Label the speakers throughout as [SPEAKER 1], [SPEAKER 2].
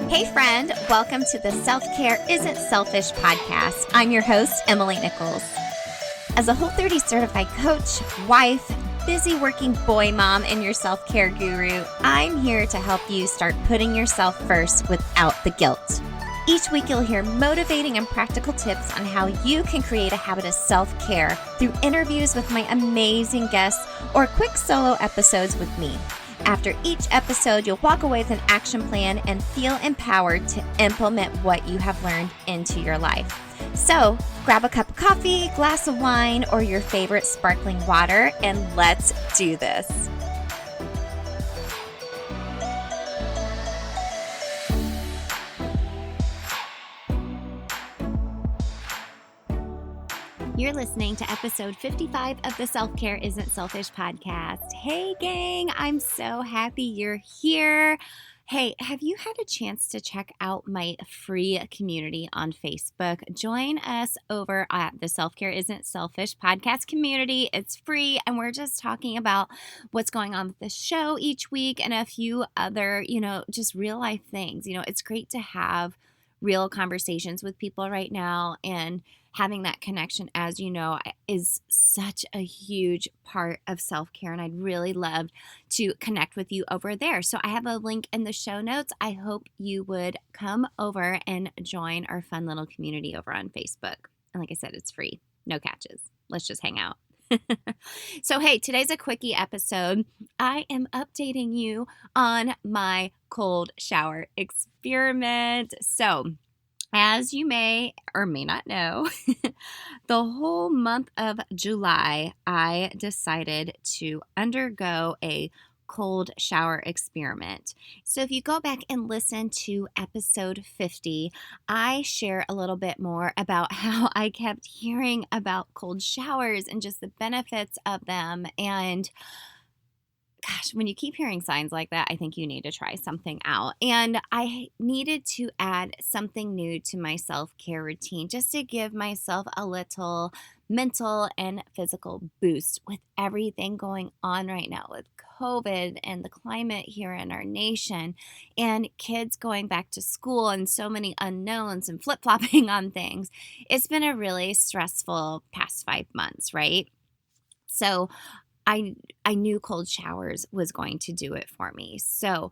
[SPEAKER 1] Hey friend, welcome to the Self Care Isn't Selfish podcast. I'm your host, Emily Nichols. As a Whole30 certified coach, wife, busy working boy mom, and your self-care guru, I'm here to help you start putting yourself first without the guilt. Each week you'll hear motivating and practical tips on how you can create a habit of self-care through interviews with my amazing guests or quick solo episodes with me. After each episode, you'll walk away with an action plan and feel empowered to implement what you have learned into your life. So grab a cup of coffee, glass of wine, or your favorite sparkling water, and let's do this. You're listening to episode 55 of the Self Care Isn't Selfish podcast. Hey gang, I'm so happy you're here. Hey, have you had a chance to check out my free community on Facebook? Join us over at the Self Care Isn't Selfish podcast community. It's free, and we're just talking about what's going on with the show each week and a few other, just real life things. It's great to have real conversations with people right now, and having that connection, as you know, is such a huge part of self-care, and I'd really love to connect with you over there. So I have a link in the show notes. I hope you would come over and join our fun little community over on Facebook. And like I said, it's free. No catches. Let's just hang out. So, hey, today's a quickie episode. I am updating you on my cold shower experiment. So, as you may or may not know, the whole month of July, I decided to undergo a cold shower experiment. So if you go back and listen to episode 50, I share a little bit more about how I kept hearing about cold showers and just the benefits of them. And gosh, when you keep hearing signs like that, I think you need to try something out. And I needed to add something new to my self-care routine just to give myself a little mental and physical boost with everything going on right now with COVID and the climate here in our nation and kids going back to school and so many unknowns and flip-flopping on things. It's been a really stressful past 5 months, right? So I knew cold showers was going to do it for me. So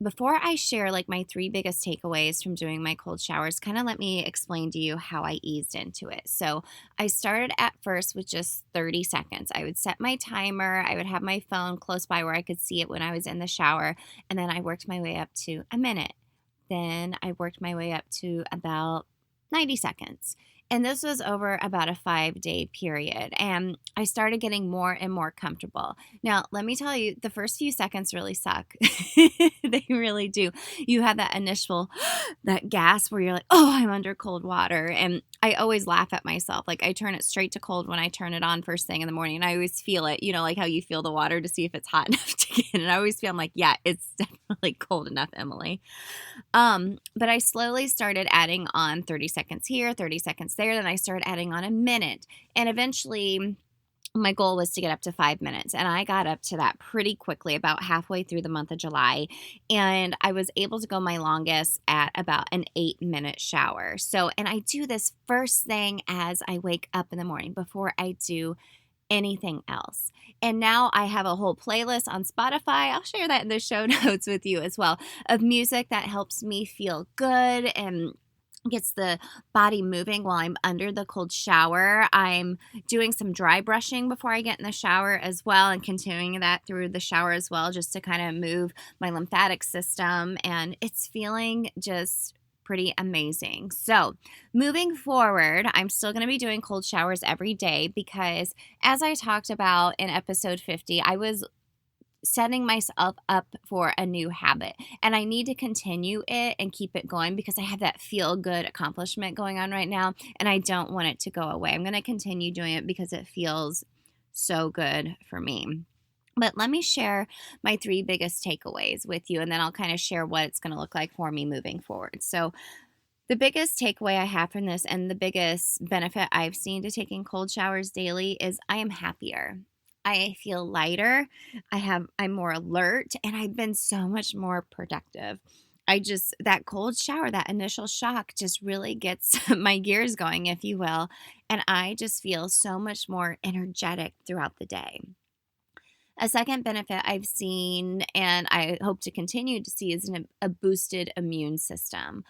[SPEAKER 1] before I share my 3 biggest takeaways from doing my cold showers, kind of let me explain to you how I eased into it. So I started at first with just 30 seconds. I would set my timer. I would have my phone close by where I could see it when I was in the shower. And then I worked my way up to a minute. Then I worked my way up to about 90 seconds. And this was over about a 5-day period. And I started getting more and more comfortable. Now, let me tell you, the first few seconds really suck. They really do. You have that initial, that gasp where you're like, oh, I'm under cold water. And I always laugh at myself. I turn it straight to cold when I turn it on first thing in the morning. And I always feel it, like how you feel the water to see if it's hot enough to get in. And I always feel, I'm like, yeah, it's definitely cold enough, Emily. But I slowly started adding on 30 seconds here, 30 seconds there. Then I started adding on a minute. And eventually my goal was to get up to 5 minutes. And I got up to that pretty quickly, about halfway through the month of July. And I was able to go my longest at about an 8-minute shower. So, and I do this first thing as I wake up in the morning before I do anything else. And now I have a whole playlist on Spotify. I'll share that in the show notes with you as well, of music that helps me feel good and gets the body moving while I'm under the cold shower. I'm doing some dry brushing before I get in the shower as well, and continuing that through the shower as well, just to kind of move my lymphatic system. And it's feeling just pretty amazing. So moving forward, I'm still going to be doing cold showers every day because, as I talked about in episode 50, I was setting myself up for a new habit, and I need to continue it and keep it going because I have that feel good accomplishment going on right now, and I don't want it to go away. I'm going to continue doing it because it feels so good for me. But let me share my 3 biggest takeaways with you, and then I'll kind of share what it's going to look like for me moving forward. So the biggest takeaway I have from this, and the biggest benefit I've seen to taking cold showers daily, is I am happier. I feel lighter, I'm more alert, and I've been so much more productive. that cold shower, that initial shock just really gets my gears going, if you will. And I just feel so much more energetic throughout the day. A second benefit I've seen and I hope to continue to see is a boosted immune system.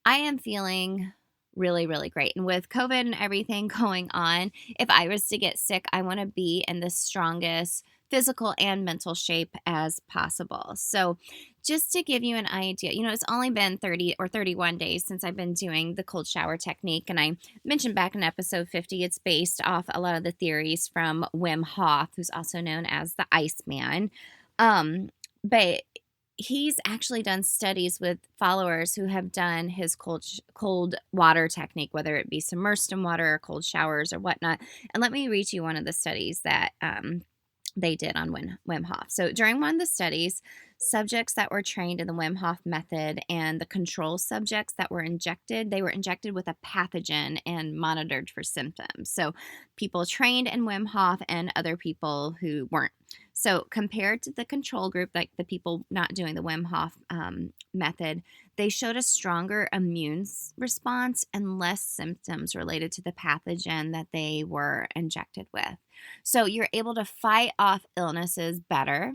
[SPEAKER 1] I am feeling really, really great. And with COVID and everything going on, if I was to get sick, I want to be in the strongest physical and mental shape as possible. So, just to give you an idea, it's only been 30 or 31 days since I've been doing the cold shower technique. And I mentioned back in episode 50, it's based off a lot of the theories from Wim Hof, who's also known as the Iceman. But he's actually done studies with followers who have done his cold water technique, whether it be submersed in water or cold showers or whatnot. And let me read you one of the studies that they did on Wim Hof. So during one of the studies, subjects that were trained in the Wim Hof method and the control subjects that were injected, they were injected with a pathogen and monitored for symptoms. So people trained in Wim Hof and other people who weren't. So compared to the control group, like the people not doing the Wim Hof method, they showed a stronger immune response and less symptoms related to the pathogen that they were injected with. So you're able to fight off illnesses better.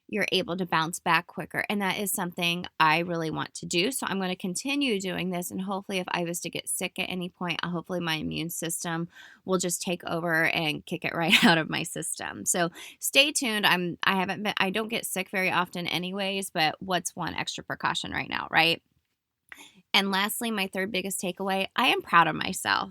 [SPEAKER 1] You're able to bounce back quicker. And that is something I really want to do. So I'm going to continue doing this. And hopefully, if I was to get sick at any point, hopefully my immune system will just take over and kick it right out of my system. So stay tuned. I don't get sick very often anyways, but what's one extra precaution right now, right? And lastly, my third biggest takeaway, I am proud of myself.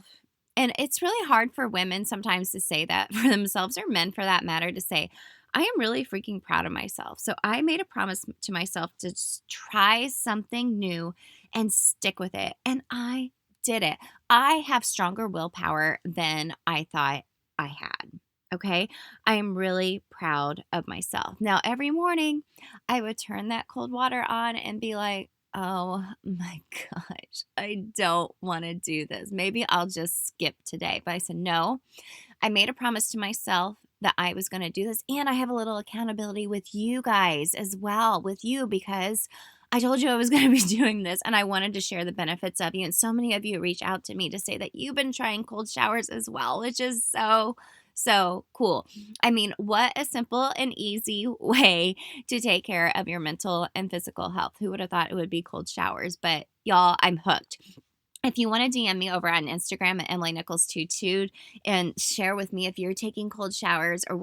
[SPEAKER 1] And it's really hard for women sometimes to say that for themselves, or men for that matter, to say, I am really freaking proud of myself. So I made a promise to myself to just try something new and stick with it. And I did it. I have stronger willpower than I thought I had. Okay. I am really proud of myself. Now, every morning I would turn that cold water on and be like, oh my gosh, I don't want to do this. Maybe I'll just skip today. But I said, no, I made a promise to myself that I was going to do this. And I have a little accountability with you guys as well, with you, because I told you I was going to be doing this and I wanted to share the benefits of you. And so many of you reach out to me to say that you've been trying cold showers as well, which is so cool. I mean, what a simple and easy way to take care of your mental and physical health. Who would have thought it would be cold showers? But y'all, I'm hooked. If you want to DM me over on Instagram at Emily Nichols 22 and share with me if you're taking cold showers or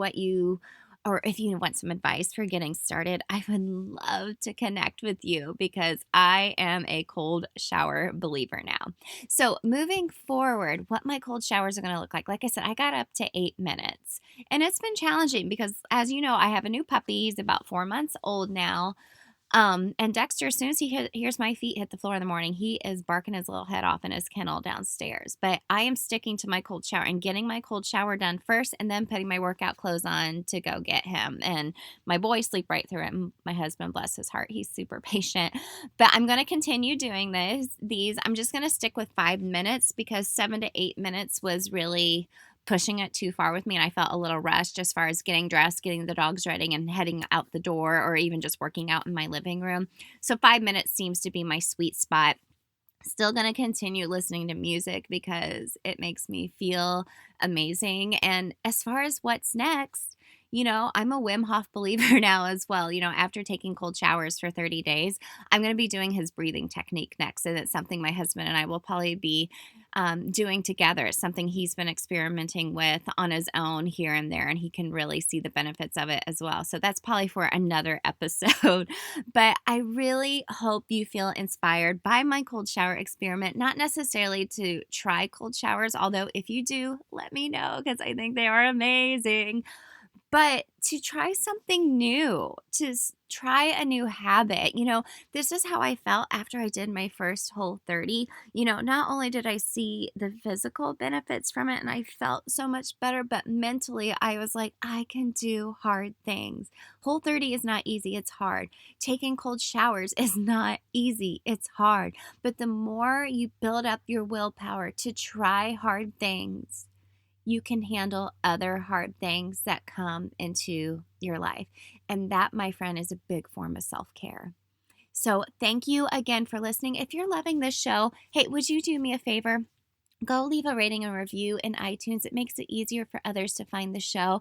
[SPEAKER 1] if you want some advice for getting started, I would love to connect with you because I am a cold shower believer now. So moving forward, what my cold showers are going to look like I said, I got up to 8 minutes. And it's been challenging because, as you know, I have a new puppy. He's about 4 months old now. And Dexter, as soon as he hears my feet hit the floor in the morning, he is barking his little head off in his kennel downstairs. But I am sticking to my cold shower and getting my cold shower done first and then putting my workout clothes on to go get him. And my boys sleep right through it. And my husband, bless his heart, he's super patient. But I'm going to continue doing these. I'm just going to stick with 5 minutes because 7 to 8 minutes was really pushing it too far with me, and I felt a little rushed as far as getting dressed, getting the dogs ready, and heading out the door, or even just working out in my living room. So 5 minutes seems to be my sweet spot. Still going to continue listening to music because it makes me feel amazing. And as far as what's next, I'm a Wim Hof believer now as well. After taking cold showers for 30 days, I'm going to be doing his breathing technique next. And it's something my husband and I will probably be doing together. It's something he's been experimenting with on his own here and there, and he can really see the benefits of it as well. So that's probably for another episode. But I really hope you feel inspired by my cold shower experiment, not necessarily to try cold showers, although if you do, let me know because I think they are amazing. But to try something new, to try a new habit. This is how I felt after I did my first Whole30. Not only did I see the physical benefits from it and I felt so much better, but mentally I was like, I can do hard things. Whole30 is not easy. It's hard. Taking cold showers is not easy. It's hard. But the more you build up your willpower to try hard things, you can handle other hard things that come into your life. And that, my friend, is a big form of self-care. So thank you again for listening. If you're loving this show, hey, would you do me a favor? Go leave a rating and review in iTunes. It makes it easier for others to find the show.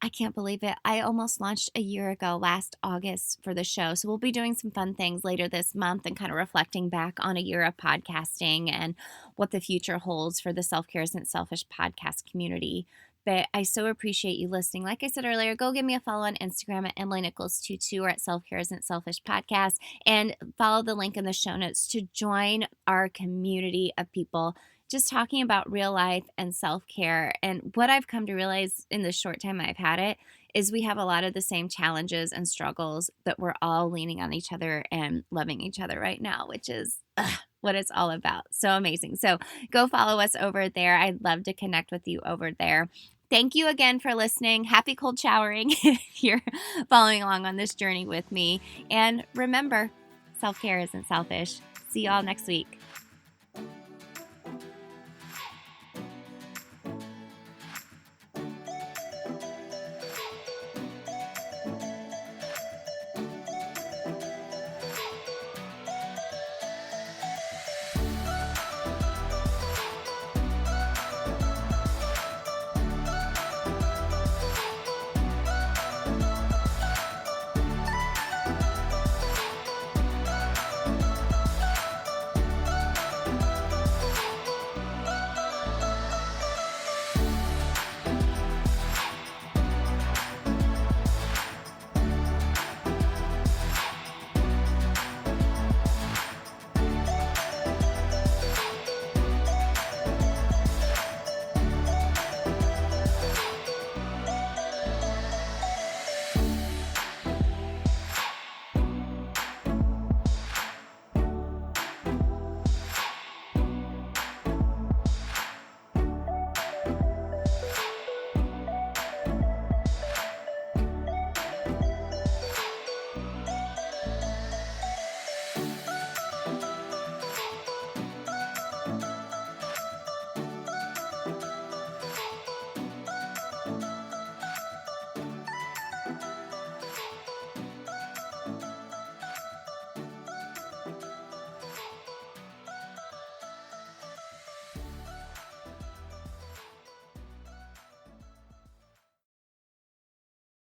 [SPEAKER 1] I can't believe it. I almost launched a year ago, last August, for the show. So we'll be doing some fun things later this month and kind of reflecting back on a year of podcasting and what the future holds for the Self Care Isn't Selfish podcast community. But I so appreciate you listening. Like I said earlier, go give me a follow on Instagram at EmilyNichols22 or at Self Care Isn't Selfish podcast, and follow the link in the show notes to join our community of people just talking about real life and self-care. And what I've come to realize in the short time I've had it is we have a lot of the same challenges and struggles that we're all leaning on each other and loving each other right now, which is what it's all about. So amazing. So go follow us over there. I'd love to connect with you over there. Thank you again for listening. Happy cold showering if you're following along on this journey with me. And remember, self-care isn't selfish. See y'all next week.